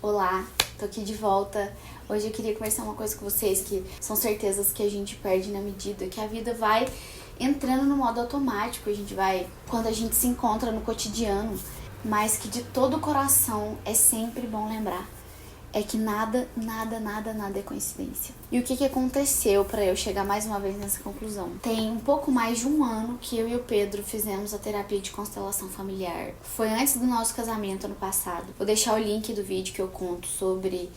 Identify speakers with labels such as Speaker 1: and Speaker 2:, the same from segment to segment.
Speaker 1: Olá, tô aqui de volta. Hoje eu queria conversar uma coisa com vocês que são certezas que a gente perde na medida que a vida vai entrando no modo automático. Quando a gente se encontra no cotidiano, mas que de todo o coração é sempre bom lembrar. É que nada é coincidência. E o que aconteceu para eu chegar mais uma vez nessa conclusão? Tem um pouco mais de um ano que eu e o Pedro fizemos a terapia de constelação familiar. Foi antes do nosso casamento ano passado. Vou deixar o link do vídeo que eu conto sobre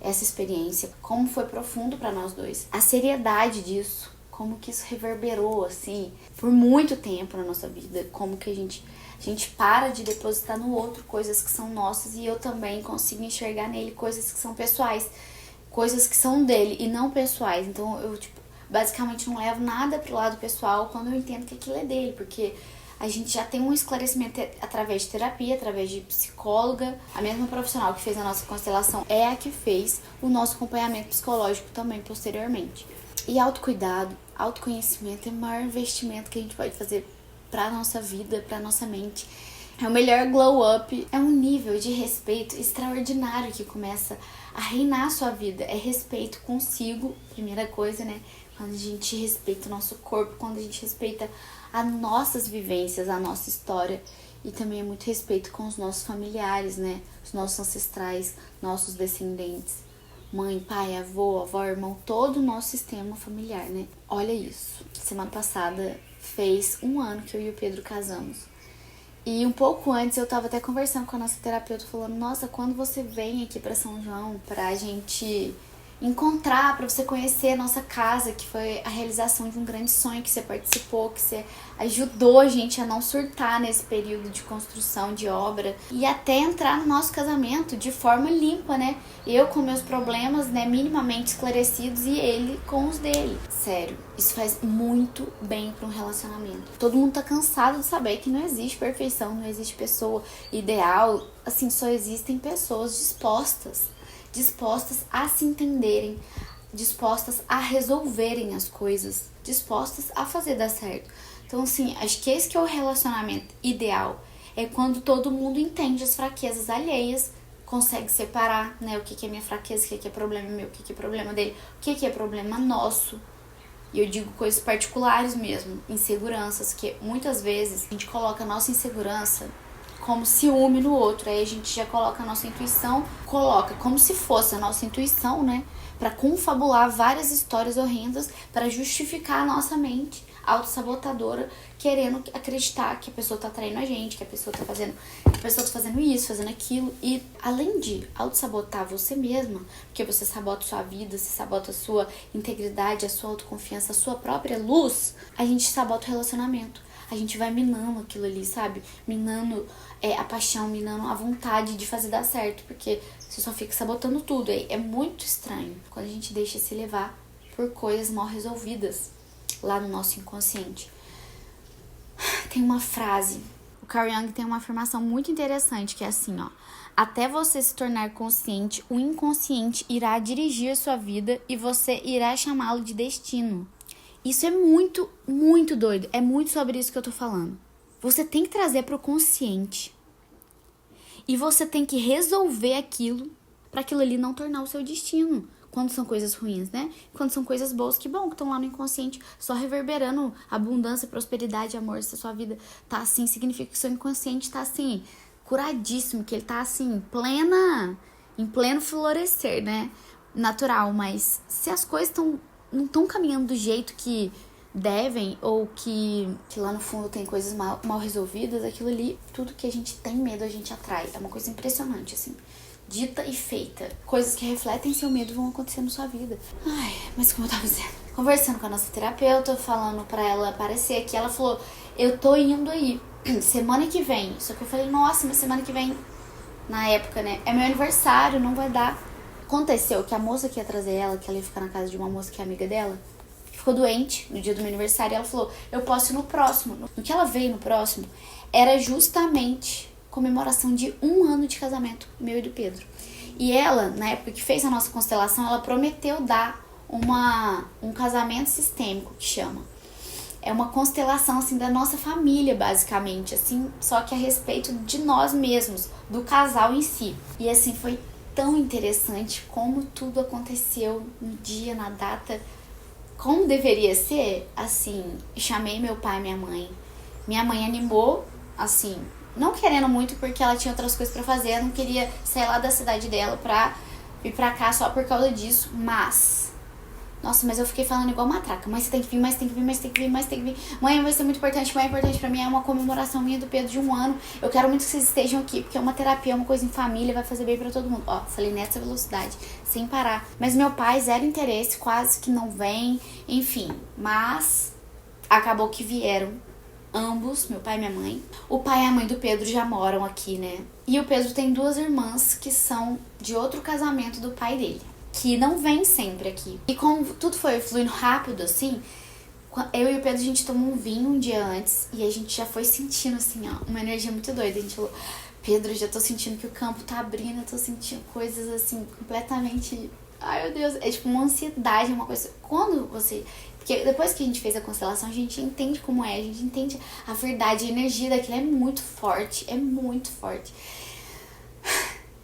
Speaker 1: essa experiência, como foi profundo para nós dois. A seriedade disso, como que isso reverberou assim por muito tempo na nossa vida, como que a gente para de depositar no outro coisas que são nossas e eu também consigo enxergar nele coisas que são pessoais, coisas que são dele e não pessoais. Então eu basicamente não levo nada pro lado pessoal quando eu entendo que aquilo é dele, porque a gente já tem um esclarecimento através de terapia, através de psicóloga. A mesma profissional que fez a nossa constelação é a que fez o nosso acompanhamento psicológico também posteriormente. E autocuidado, autoconhecimento é o maior investimento que a gente pode fazer pra nossa vida, pra nossa mente. É o melhor glow up, é um nível de respeito extraordinário que começa a reinar a sua vida. É respeito consigo, primeira coisa, né? Quando a gente respeita o nosso corpo, quando a gente respeita as nossas vivências, a nossa história. E também é muito respeito com os nossos familiares, né? Os nossos ancestrais, nossos descendentes. Mãe, pai, avô, avó, irmão, todo o nosso sistema familiar, né? Olha isso. Semana passada fez um ano que eu e o Pedro casamos. E um pouco antes eu tava até conversando com a nossa terapeuta, falando: nossa, quando você vem aqui pra São João pra gente encontrar, pra você conhecer a nossa casa, que foi a realização de um grande sonho que você participou, que você ajudou a gente a não surtar nesse período de construção, de obra, e até entrar no nosso casamento de forma limpa, né? Eu com meus problemas, né, minimamente esclarecidos, e ele com os dele. Sério, isso faz muito bem para um relacionamento. Todo mundo tá cansado de saber que não existe perfeição, não existe pessoa ideal, assim, só existem pessoas dispostas a se entenderem, dispostas a resolverem as coisas, dispostas a fazer dar certo. Então, assim, acho que esse que é o relacionamento ideal. É quando todo mundo entende as fraquezas alheias, consegue separar, né, o que é minha fraqueza, o que é problema meu, o que é problema dele, o que é problema nosso. E eu digo coisas particulares mesmo, inseguranças, que muitas vezes a gente coloca a nossa insegurança como ciúme no outro. Aí a gente já coloca a nossa intuição, coloca como se fosse a nossa intuição, né? Pra confabular várias histórias horrendas para justificar a nossa mente autossabotadora, querendo acreditar que a pessoa tá traindo a gente, que a pessoa tá fazendo isso, fazendo aquilo. E além de autossabotar você mesma, porque você sabota a sua vida, você sabota a sua integridade, a sua autoconfiança, a sua própria luz, a gente sabota o relacionamento. A gente vai minando aquilo ali, sabe? Minando a paixão, minando a vontade de fazer dar certo. Porque você só fica sabotando tudo. É muito estranho quando a gente deixa se levar por coisas mal resolvidas lá no nosso inconsciente. Tem uma frase. O Carl Jung tem uma afirmação muito interessante que é assim, ó: até você se tornar consciente, o inconsciente irá dirigir sua vida e você irá chamá-lo de destino. Isso é muito, muito doido. É muito sobre isso que eu tô falando. Você tem que trazer pro consciente. E você tem que resolver aquilo pra aquilo ali não tornar o seu destino. Quando são coisas ruins, né? Quando são coisas boas, que bom que estão lá no inconsciente, só reverberando abundância, prosperidade, amor. Se a sua vida tá assim, significa que o seu inconsciente tá assim, curadíssimo, que ele tá assim, em pleno florescer, né? Natural. Mas se as coisas não estão caminhando do jeito que devem, ou que lá no fundo tem coisas mal resolvidas, aquilo ali, tudo que a gente tem medo, a gente atrai. É uma coisa impressionante, assim, dita e feita. Coisas que refletem seu medo vão acontecer na sua vida. Ai, mas como eu tava dizendo, conversando com a nossa terapeuta, falando pra ela aparecer aqui, ela falou: eu tô indo aí semana que vem. Só que eu falei: nossa, mas semana que vem, na época, né, é meu aniversário, não vai dar. Aconteceu que a moça que ia trazer ela, que ela ia ficar na casa de uma moça que é amiga dela, ficou doente no dia do meu aniversário, e ela falou: eu posso ir no próximo. No que ela veio no próximo, era justamente comemoração de um ano de casamento, meu e do Pedro. E ela, na época que fez a nossa constelação, ela prometeu dar um casamento sistêmico, que chama. É uma constelação, assim, da nossa família, basicamente, assim, só que a respeito de nós mesmos, do casal em si. E, assim, foi tão interessante como tudo aconteceu no dia, na data, como deveria ser. Assim, chamei meu pai e minha mãe. Minha mãe animou, assim, não querendo muito porque ela tinha outras coisas pra fazer. Ela não queria sair lá da cidade dela pra vir pra cá só por causa disso. Mas eu fiquei falando igual matraca. Mãe, você tem que vir, mas tem que vir, mas tem que vir, mas tem que vir. Mãe, vai ser muito importante. Mãe, é importante pra mim. É uma comemoração minha do Pedro de 1 ano. Eu quero muito que vocês estejam aqui, porque é uma terapia, é uma coisa em família, vai fazer bem pra todo mundo. Ó, falei nessa velocidade, sem parar. Mas meu pai, zero interesse, quase que não vem. Enfim, mas acabou que vieram ambos, meu pai e minha mãe. O pai e a mãe do Pedro já moram aqui, né? E o Pedro tem 2 irmãs que são de outro casamento do pai dele, que não vem sempre aqui. E como tudo foi fluindo rápido, assim, eu e o Pedro, a gente tomou um vinho um dia antes e a gente já foi sentindo, assim, ó, uma energia muito doida. A gente falou, Pedro, eu já tô sentindo que o campo tá abrindo, eu tô sentindo coisas, assim, completamente... Ai, meu Deus, é tipo uma ansiedade, uma coisa... Quando você... Porque depois que a gente fez a constelação, a gente entende como é, a gente entende a verdade, a energia daquilo é muito forte, é muito forte.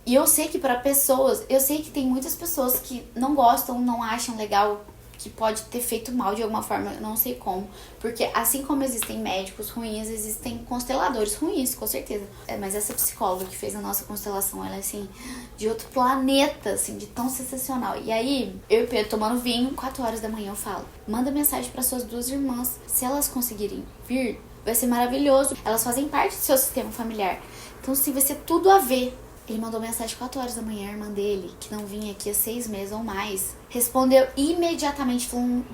Speaker 1: E eu sei que pra pessoas, eu sei que tem muitas pessoas que não gostam, não acham legal, que pode ter feito mal de alguma forma, eu não sei como. Porque assim como existem médicos ruins, existem consteladores ruins, com certeza. Mas essa psicóloga que fez a nossa constelação, ela é assim, de outro planeta, assim, de tão sensacional. E aí, eu e o Pedro tomando vinho, 4 horas da manhã eu falo, manda mensagem para suas 2 irmãs, se elas conseguirem vir, vai ser maravilhoso. Elas fazem parte do seu sistema familiar. Então, assim, vai ser tudo a ver. Ele mandou mensagem 4 horas da manhã, a irmã dele, que não vinha aqui há 6 meses ou mais, respondeu imediatamente, falando,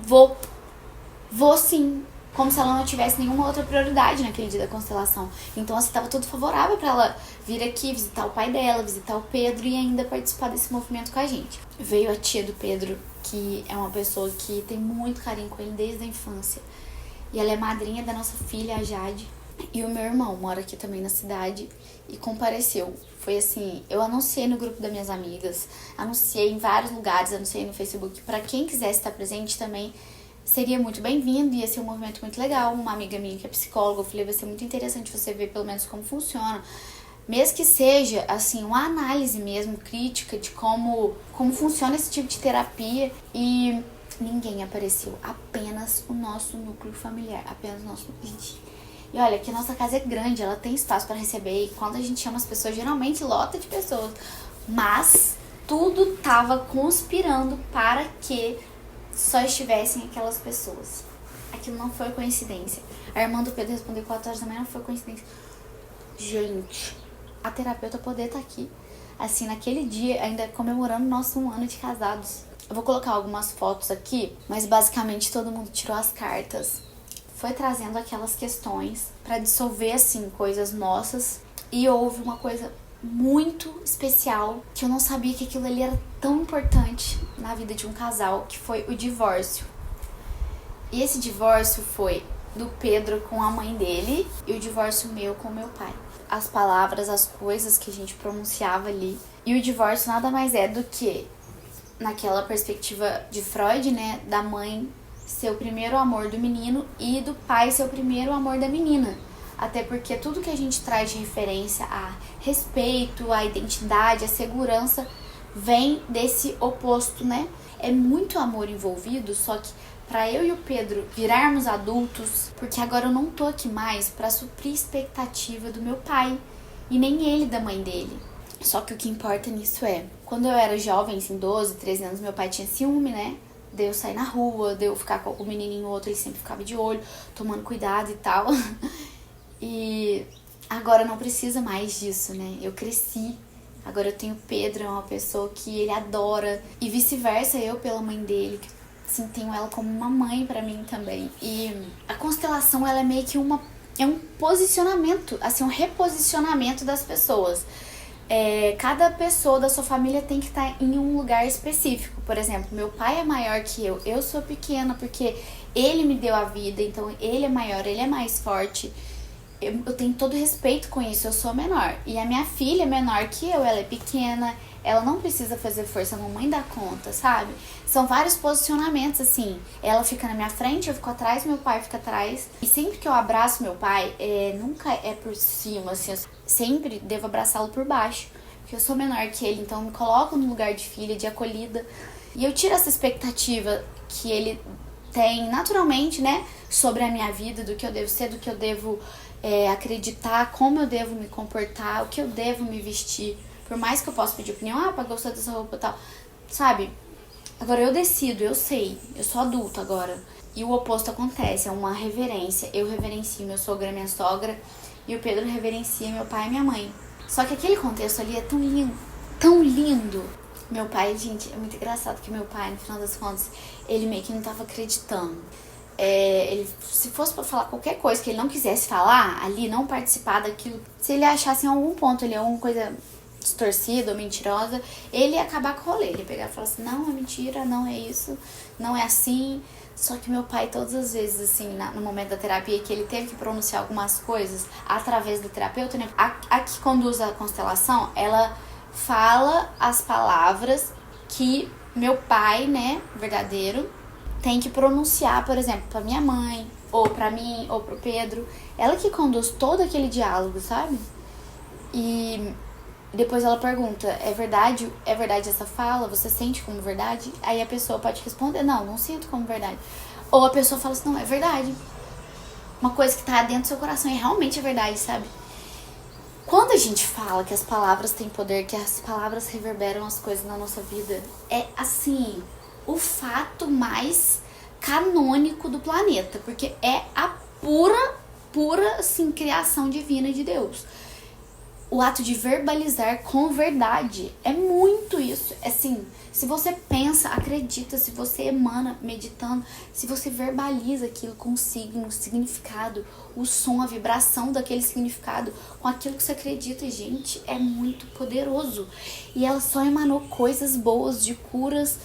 Speaker 1: vou sim, como se ela não tivesse nenhuma outra prioridade naquele dia da constelação. Então, assim, tava tudo favorável pra ela vir aqui, visitar o pai dela, visitar o Pedro e ainda participar desse movimento com a gente. Veio a tia do Pedro, que é uma pessoa que tem muito carinho com ele desde a infância, e ela é madrinha da nossa filha, a Jade. E o meu irmão mora aqui também na cidade e compareceu. Foi assim, eu anunciei no grupo das minhas amigas, anunciei em vários lugares, anunciei no Facebook. Pra quem quisesse estar presente também, seria muito bem-vindo, ia ser um movimento muito legal. Uma amiga minha que é psicóloga, eu falei, vai ser muito interessante você ver pelo menos como funciona. Mesmo que seja, assim, uma análise mesmo, crítica de como funciona esse tipo de terapia. E ninguém apareceu, apenas o nosso núcleo familiar, apenas o nosso núcleo. E olha, que a nossa casa é grande, ela tem espaço para receber. E quando a gente chama as pessoas, geralmente lota de pessoas. Mas tudo tava conspirando para que só estivessem aquelas pessoas. Aquilo não foi coincidência. A irmã do Pedro respondeu 4 horas da manhã, não foi coincidência. Gente, a terapeuta poder estar aqui, assim, naquele dia, ainda comemorando nosso 1 ano de casados. Eu vou colocar algumas fotos aqui, mas basicamente todo mundo tirou as cartas. Foi trazendo aquelas questões para dissolver, assim, coisas nossas. E houve uma coisa muito especial, que eu não sabia que aquilo ali era tão importante na vida de um casal, que foi o divórcio. E esse divórcio foi do Pedro com a mãe dele e o divórcio meu com meu pai. As palavras, as coisas que a gente pronunciava ali. E o divórcio nada mais é do que, naquela perspectiva de Freud, né, da mãe ser o primeiro amor do menino e do pai ser o primeiro amor da menina. Até porque tudo que a gente traz de referência a respeito, a identidade, a segurança, vem desse oposto, né? É muito amor envolvido, só que pra eu e o Pedro virarmos adultos, porque agora eu não tô aqui mais pra suprir expectativa do meu pai e nem ele da mãe dele. Só que o que importa nisso é, quando eu era jovem, assim, 12, 13 anos, meu pai tinha ciúme, né? De eu sair na rua, de eu ficar com o menininho ou outro, ele sempre ficava de olho, tomando cuidado e tal. E agora não precisa mais disso, né? Eu cresci, agora eu tenho o Pedro, é uma pessoa que ele adora. E vice-versa, eu pela mãe dele, que assim, tenho ela como uma mãe pra mim também. E a constelação, ela é meio que é um posicionamento, assim, um reposicionamento das pessoas. Cada pessoa da sua família tem que estar em um lugar específico. Por exemplo, meu pai é maior que eu sou pequena porque ele me deu a vida, então ele é maior, ele é mais forte. Eu tenho todo respeito com isso, eu sou menor. E a minha filha é menor que eu, ela é pequena, ela não precisa fazer força, a mamãe dá conta, sabe? São vários posicionamentos, assim. Ela fica na minha frente, eu fico atrás, meu pai fica atrás. E sempre que eu abraço meu pai, nunca é por cima, assim. Eu sempre devo abraçá-lo por baixo. porque eu sou menor que ele, então eu me coloco no lugar de filha, de acolhida. E eu tiro essa expectativa que ele tem naturalmente, né, sobre a minha vida, do que eu devo ser, do que eu devo acreditar, como eu devo me comportar, o que eu devo me vestir. Por mais que eu possa pedir opinião, pai, gostou dessa roupa e tal, sabe? Agora eu decido, eu sei, eu sou adulta agora. E o oposto acontece, é uma reverência. Eu reverencio meu sogro e minha sogra, e o Pedro reverencia meu pai e minha mãe. Só que aquele contexto ali é tão lindo, tão lindo. Meu pai, gente, é muito engraçado que meu pai, no final das contas, ele meio que não tava acreditando. Ele, se fosse pra falar qualquer coisa que ele não quisesse falar ali, não participar daquilo, se ele achasse em algum ponto ali alguma coisa distorcida ou mentirosa, ele ia acabar com o rolê. Ele ia pegar e falar assim, não, é mentira, não é isso, não é assim. Só que meu pai, todas as vezes, assim, no momento da terapia, que ele teve que pronunciar algumas coisas através do terapeuta, né? A que conduz a constelação, ela fala as palavras que meu pai, né, verdadeiro, tem que pronunciar, por exemplo, pra minha mãe, ou pra mim, ou pro Pedro. Ela que conduz todo aquele diálogo, sabe? E depois ela pergunta, é verdade essa fala? Você sente como verdade? Aí a pessoa pode responder, não sinto como verdade. Ou a pessoa fala assim, não, é verdade. Uma coisa que tá dentro do seu coração e realmente é verdade, sabe? Quando a gente fala que as palavras têm poder, que as palavras reverberam as coisas na nossa vida, é assim, o fato mais canônico do planeta, porque é a pura, assim, criação divina de Deus. O ato de verbalizar com verdade é muito isso. Assim, se você pensa, acredita, se você emana meditando, se você verbaliza aquilo com signo, significado, o som, a vibração daquele significado, com aquilo que você acredita, gente, é muito poderoso. E ela só emanou coisas boas, de curas.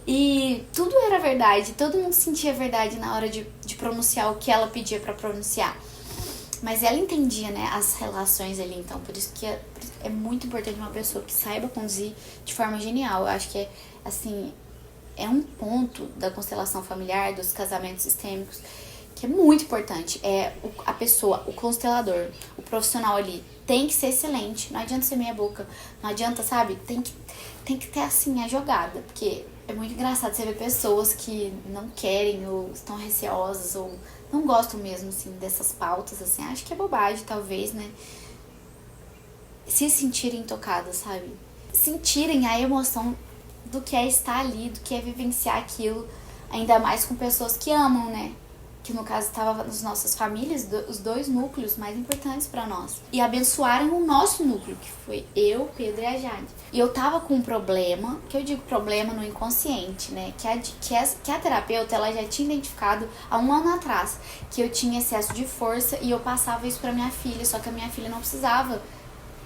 Speaker 1: E tudo era verdade, todo mundo sentia verdade na hora de pronunciar o que ela pedia pra pronunciar. Mas ela entendia, né, as relações ali, então por isso que é muito importante uma pessoa que saiba conduzir de forma genial. Eu acho que é, assim, é um ponto da constelação familiar, dos casamentos sistêmicos, que é muito importante. É a pessoa, o constelador, o profissional ali, tem que ser excelente, não adianta ser meia boca, não adianta, sabe, tem que ter, assim, a jogada, porque é muito engraçado você ver pessoas que não querem ou estão receosas ou não gostam mesmo, assim, dessas pautas, assim, acho que é bobagem, talvez, né? Se sentirem tocadas, sabe? Sentirem a emoção do que é estar ali, do que é vivenciar aquilo, ainda mais com pessoas que amam, né? Que no caso estava nas nossas famílias, os dois núcleos mais importantes para nós. E abençoaram o nosso núcleo, que foi eu, Pedro e a Jade. E eu tava com um problema, que eu digo problema no inconsciente, né? Que a terapeuta, ela já tinha identificado há um ano atrás, que eu tinha excesso de força e eu passava isso pra minha filha, só que a minha filha não precisava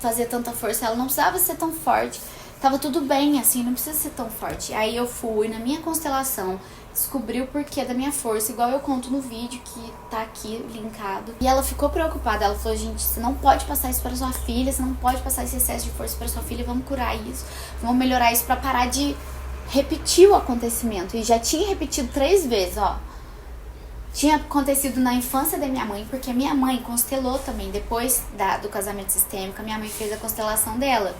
Speaker 1: fazer tanta força, ela não precisava ser tão forte. Tava tudo bem, assim, não precisa ser tão forte. Aí eu fui na minha constelação, descobri o porquê da minha força, igual eu conto no vídeo que tá aqui linkado. E ela ficou preocupada, ela falou, gente, você não pode passar isso para sua filha, você não pode passar esse excesso de força para sua filha, vamos curar isso, vamos melhorar isso pra parar de repetir o acontecimento. E já tinha repetido 3 vezes, ó. Tinha acontecido na infância da minha mãe, porque a minha mãe constelou também, depois do casamento sistêmico, a minha mãe fez a constelação dela.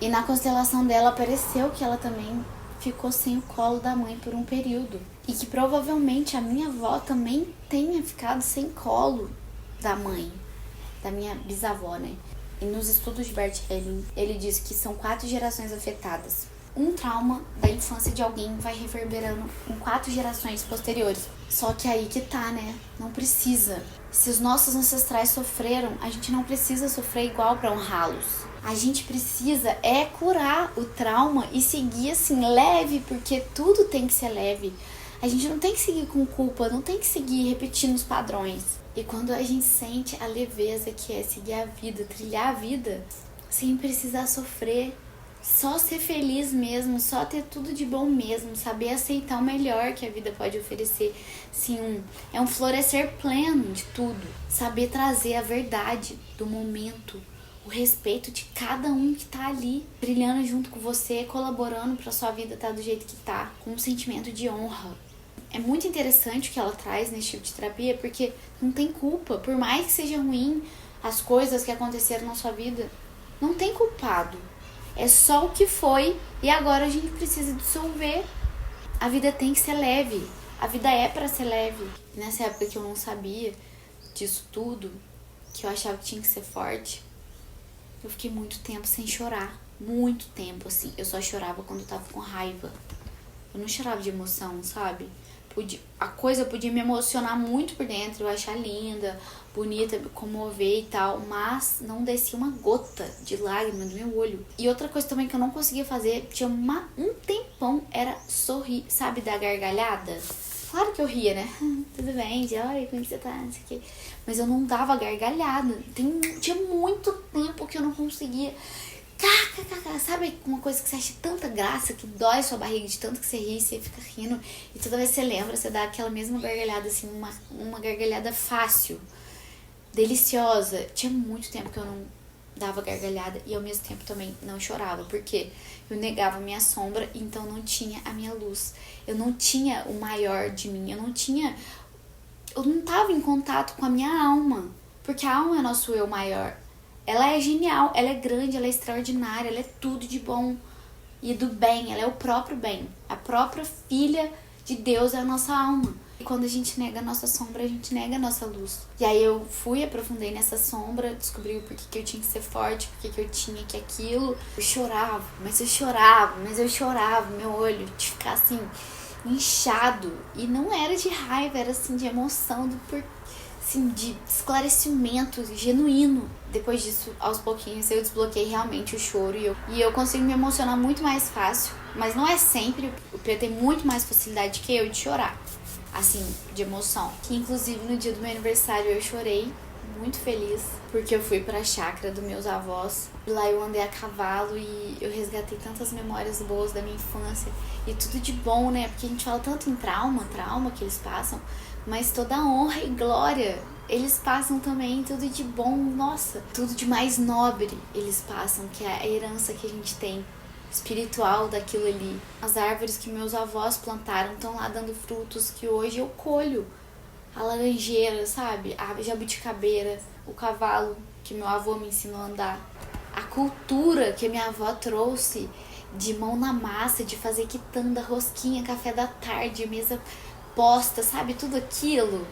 Speaker 1: E na constelação dela apareceu que ela também ficou sem o colo da mãe por um período. E que provavelmente a minha avó também tenha ficado sem colo da mãe, da minha bisavó, né? E nos estudos de Bert Helling, ele diz que são 4 gerações afetadas. Um trauma da infância de alguém vai reverberando em 4 gerações posteriores. Só que aí que tá, né? Não precisa. Se os nossos ancestrais sofreram, a gente não precisa sofrer igual pra honrá-los. A gente precisa curar o trauma e seguir assim, leve, porque tudo tem que ser leve. A gente não tem que seguir com culpa, não tem que seguir repetindo os padrões. E quando a gente sente a leveza que é seguir a vida, trilhar a vida, sem precisar sofrer, só ser feliz mesmo, só ter tudo de bom mesmo, saber aceitar o melhor que a vida pode oferecer. Sim, é um florescer pleno de tudo. Saber trazer a verdade do momento, o respeito de cada um que tá ali, brilhando junto com você, colaborando pra sua vida estar do jeito que tá, com um sentimento de honra. É muito interessante o que ela traz nesse tipo de terapia, porque não tem culpa. Por mais que seja ruim as coisas que aconteceram na sua vida, Não tem culpado. É só o que foi e agora a gente precisa dissolver. A vida tem que ser leve. A vida é pra ser leve. Nessa época que eu não sabia disso tudo, que eu achava que tinha que ser forte, eu fiquei muito tempo sem chorar. Muito tempo, assim. Eu só chorava quando eu tava com raiva. Eu não chorava de emoção, sabe? A coisa podia me emocionar muito por dentro, eu achar linda, bonita, me comover e tal, mas não descia uma gota de lágrima do meu olho. E outra coisa também que eu não conseguia fazer, tinha um tempão, era sorrir, sabe, da gargalhada. Claro que eu ria, né? Tudo bem, oi, como você tá? Não sei o quê. Mas eu não dava gargalhada. Tinha muito tempo que eu não conseguia. Sabe uma coisa que você acha tanta graça, que dói sua barriga de tanto que você ri, você fica rindo, e toda vez que você lembra, você dá aquela mesma gargalhada, assim, uma gargalhada fácil, deliciosa. Tinha muito tempo que eu não dava gargalhada e ao mesmo tempo também não chorava, porque eu negava a minha sombra, então não tinha a minha luz. Eu não tinha o maior de mim, eu não tava em contato com a minha alma, porque a alma é nosso eu maior. Ela é genial, ela é grande, ela é extraordinária, ela é tudo de bom e do bem, ela é o próprio bem. A própria filha de Deus é a nossa alma. E quando a gente nega a nossa sombra, a gente nega a nossa luz. E aí eu aprofundei nessa sombra, descobri o porquê que eu tinha que ser forte, porquê que eu tinha que aquilo. Eu chorava, meu olho de ficar assim, inchado. E não era de raiva, era assim, de emoção, assim, de esclarecimento genuíno. Depois disso, aos pouquinhos, eu desbloqueei realmente o choro e eu consigo me emocionar muito mais fácil, mas não é sempre. O Pedro tem muito mais facilidade que eu de chorar, assim, de emoção. Que inclusive no dia do meu aniversário eu chorei, muito feliz, porque eu fui pra chácara dos meus avós. Lá eu andei a cavalo e eu resgatei tantas memórias boas da minha infância e tudo de bom, né? Porque a gente fala tanto em trauma que eles passam, mas toda a honra e glória eles passam também, tudo de bom, nossa, tudo de mais nobre eles passam, que é a herança que a gente tem espiritual daquilo ali. As árvores que meus avós plantaram estão lá dando frutos que hoje eu colho. A laranjeira, sabe? A jabuticabeira, o cavalo que meu avô me ensinou a andar. A cultura que minha avó trouxe de mão na massa, de fazer quitanda, rosquinha, café da tarde, mesa posta, sabe? Tudo aquilo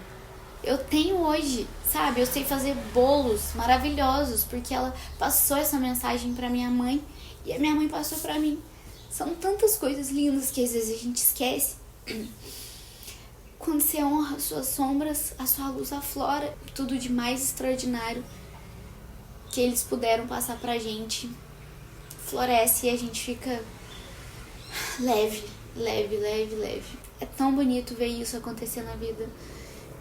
Speaker 1: eu tenho hoje, sabe? Eu sei fazer bolos maravilhosos porque ela passou essa mensagem pra minha mãe e a minha mãe passou pra mim. São tantas coisas lindas que às vezes a gente esquece. Quando você honra as suas sombras, a sua luz aflora. Tudo de mais extraordinário que eles puderam passar pra gente floresce e a gente fica leve. É tão bonito ver isso acontecer na vida.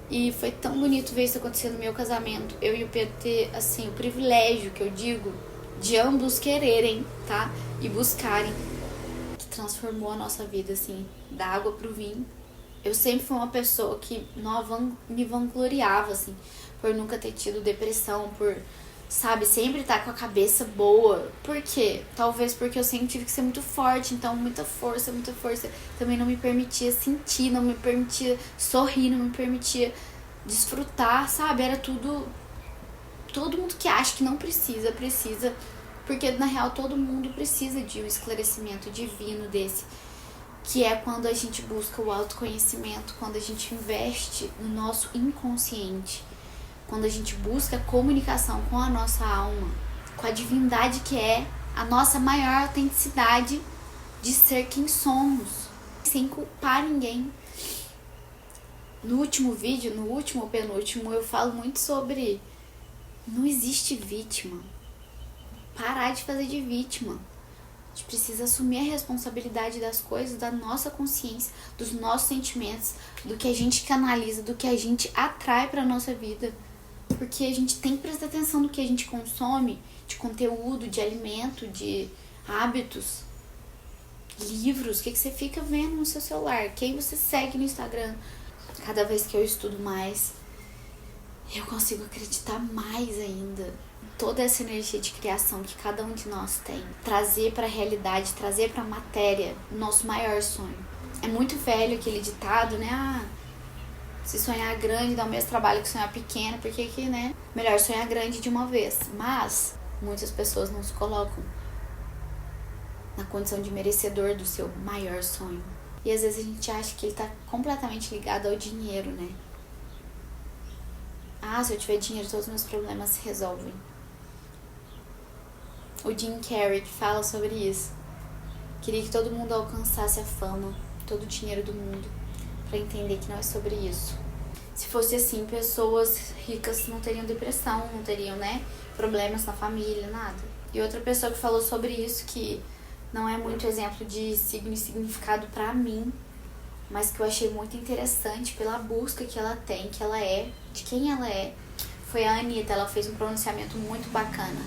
Speaker 1: E foi tão bonito ver isso acontecer no meu casamento. Eu e o Pedro ter, assim, o privilégio, que eu digo, de ambos quererem, tá? E buscarem. Que transformou a nossa vida, assim, da água pro vinho. Eu sempre fui uma pessoa que me vangloriava, assim, por nunca ter tido depressão, por, sabe, sempre estar com a cabeça boa. Por quê? Talvez porque eu sempre tive que ser muito forte, então muita força também não me permitia sentir, não me permitia sorrir, não me permitia desfrutar, sabe? Era todo mundo que acha que não precisa, porque na real todo mundo precisa de um esclarecimento divino desse, que é quando a gente busca o autoconhecimento, quando a gente investe no nosso inconsciente, quando a gente busca comunicação com a nossa alma, com a divindade que é a nossa maior autenticidade de ser quem somos, sem culpar ninguém. No último vídeo, no último ou penúltimo, eu falo muito sobre não existe vítima. Parar de fazer de vítima. A gente precisa assumir a responsabilidade das coisas, da nossa consciência, dos nossos sentimentos, do que a gente canaliza, do que a gente atrai para nossa vida. Porque a gente tem que prestar atenção no que a gente consome, de conteúdo, de alimento, de hábitos, livros, o que você fica vendo no seu celular, quem você segue no Instagram. Cada vez que eu estudo mais, eu consigo acreditar mais ainda toda essa energia de criação que cada um de nós tem. Trazer para a realidade, trazer para a matéria o nosso maior sonho. É muito velho aquele ditado, né? Se sonhar grande dá o mesmo trabalho que sonhar pequeno, porque aqui, né? Melhor sonhar grande de uma vez. Mas Muitas pessoas não se colocam na condição de merecedor do seu maior sonho. E às vezes a gente acha que ele tá completamente ligado ao dinheiro, né? Ah, se eu tiver dinheiro, todos os meus problemas se resolvem. O Jim Carrey que fala sobre isso. Queria que todo mundo alcançasse a fama, todo o dinheiro do mundo, para entender que não é sobre isso. Se fosse assim, pessoas ricas não teriam depressão, não teriam, né, problemas na família, nada. E outra pessoa que falou sobre isso, que não é muito exemplo de signo e significado pra mim, mas que eu achei muito interessante pela busca que ela tem, que ela é, de quem ela é, foi a Anitta. Ela fez um pronunciamento muito bacana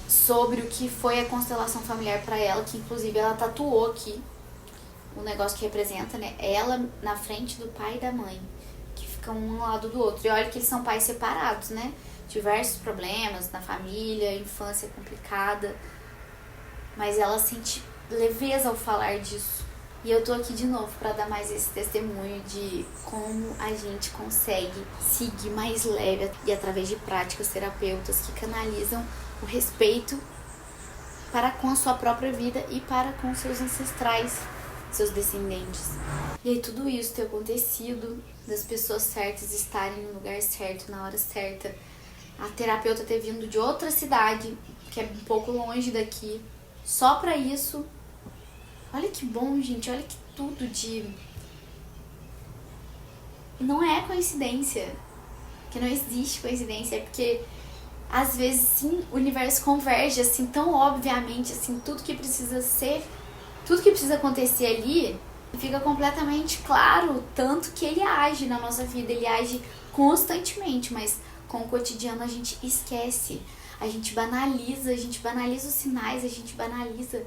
Speaker 1: sobre o que foi a constelação familiar para ela, que inclusive ela tatuou aqui o negócio que representa, né, ela na frente do pai e da mãe, que ficam um ao lado do outro. E olha que eles são pais separados, né, diversos problemas na família, infância complicada, mas ela sente leveza ao falar disso. E eu tô aqui de novo para dar mais esse testemunho de como a gente consegue seguir mais leve e através de práticas terapeutas que canalizam o respeito para com a sua própria vida e para com seus ancestrais, seus descendentes. E aí tudo isso ter acontecido, das pessoas certas estarem no lugar certo, na hora certa, a terapeuta ter vindo de outra cidade, que é um pouco longe daqui, só para isso. Olha que bom, gente, olha que tudo de... Não é coincidência, que não existe coincidência, é porque às vezes sim, o universo converge assim tão obviamente, assim, tudo que precisa ser, tudo que precisa acontecer ali, fica completamente claro, tanto que ele age na nossa vida, ele age constantemente, mas com o cotidiano a gente esquece, a gente banaliza os sinais, a gente banaliza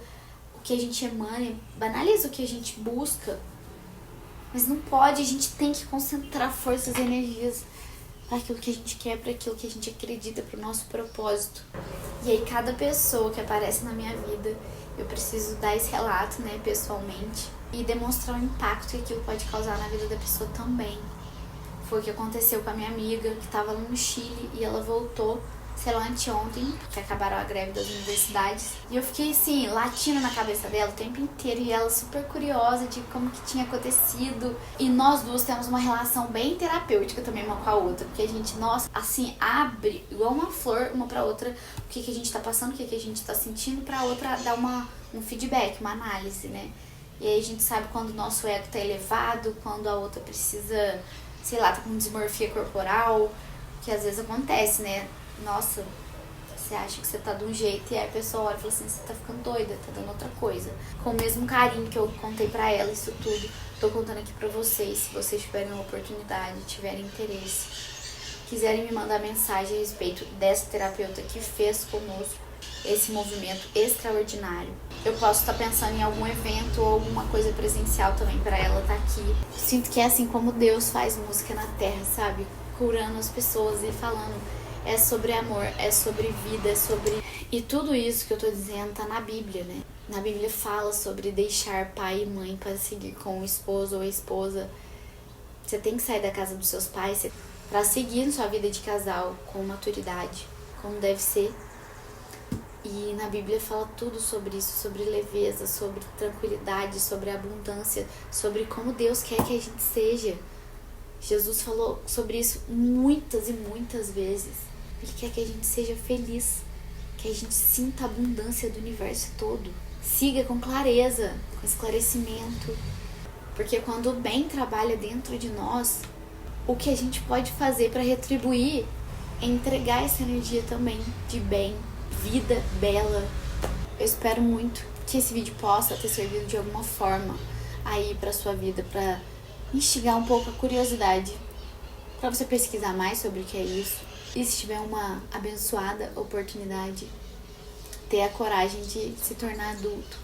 Speaker 1: o que a gente emana, banaliza o que a gente busca, mas não pode, a gente tem que concentrar forças e energias para aquilo que a gente quer, para aquilo que a gente acredita, para o nosso propósito. E aí cada pessoa que aparece na minha vida, eu preciso dar esse relato, né, pessoalmente, e demonstrar o impacto que aquilo pode causar na vida da pessoa também. Foi o que aconteceu com a minha amiga, que estava lá no Chile, e ela voltou, sei lá, anteontem, que acabaram a greve das universidades. E eu fiquei assim, latindo na cabeça dela o tempo inteiro, e ela super curiosa de como que tinha acontecido. E nós duas temos uma relação bem terapêutica também uma com a outra, porque a gente, nossa, assim, abre igual uma flor uma pra outra o que a gente tá passando, o que a gente tá sentindo, pra outra dar um feedback, uma análise, né? E aí a gente sabe quando o nosso ego tá elevado, quando a outra precisa, sei lá, tá com dismorfia corporal, que às vezes acontece, né? Nossa, você acha que você tá de um jeito e aí a pessoa olha e fala assim, você tá ficando doida, tá dando outra coisa. Com o mesmo carinho que eu contei pra ela isso tudo, tô contando aqui pra vocês. Se vocês tiverem uma oportunidade, tiverem interesse, quiserem me mandar mensagem a respeito dessa terapeuta que fez conosco esse movimento extraordinário, eu posso estar pensando em algum evento ou alguma coisa presencial também pra ela estar aqui. Sinto que é assim como Deus faz música na terra, sabe? Curando as pessoas e falando... É sobre amor, é sobre vida, é sobre... E tudo isso que eu tô dizendo tá na Bíblia, né? Na Bíblia fala sobre deixar pai e mãe para seguir com o esposo ou a esposa. Você tem que sair da casa dos seus pais para seguir sua vida de casal com maturidade, como deve ser. E na Bíblia fala tudo sobre isso, sobre leveza, sobre tranquilidade, sobre abundância, sobre como Deus quer que a gente seja. Jesus falou sobre isso muitas e muitas vezes. Ele quer que a gente seja feliz, que a gente sinta a abundância do universo todo. Siga com clareza, com esclarecimento. Porque quando o bem trabalha dentro de nós, o que a gente pode fazer para retribuir é entregar essa energia também de bem, vida bela. Eu espero muito que esse vídeo possa ter servido de alguma forma aí para sua vida, para instigar um pouco a curiosidade, para você pesquisar mais sobre o que é isso. E se tiver uma abençoada oportunidade, ter a coragem de se tornar adulto,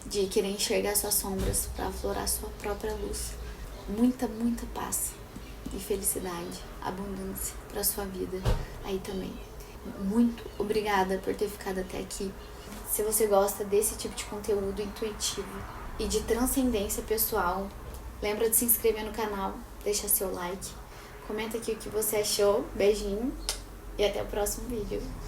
Speaker 1: de querer enxergar suas sombras para aflorar sua própria luz. Muita, muita paz e felicidade, abundância para sua vida aí também. Muito obrigada por ter ficado até aqui. Se você gosta desse tipo de conteúdo intuitivo e de transcendência pessoal, lembra de se inscrever no canal, deixar seu like, comenta aqui o que você achou, beijinho e até o próximo vídeo.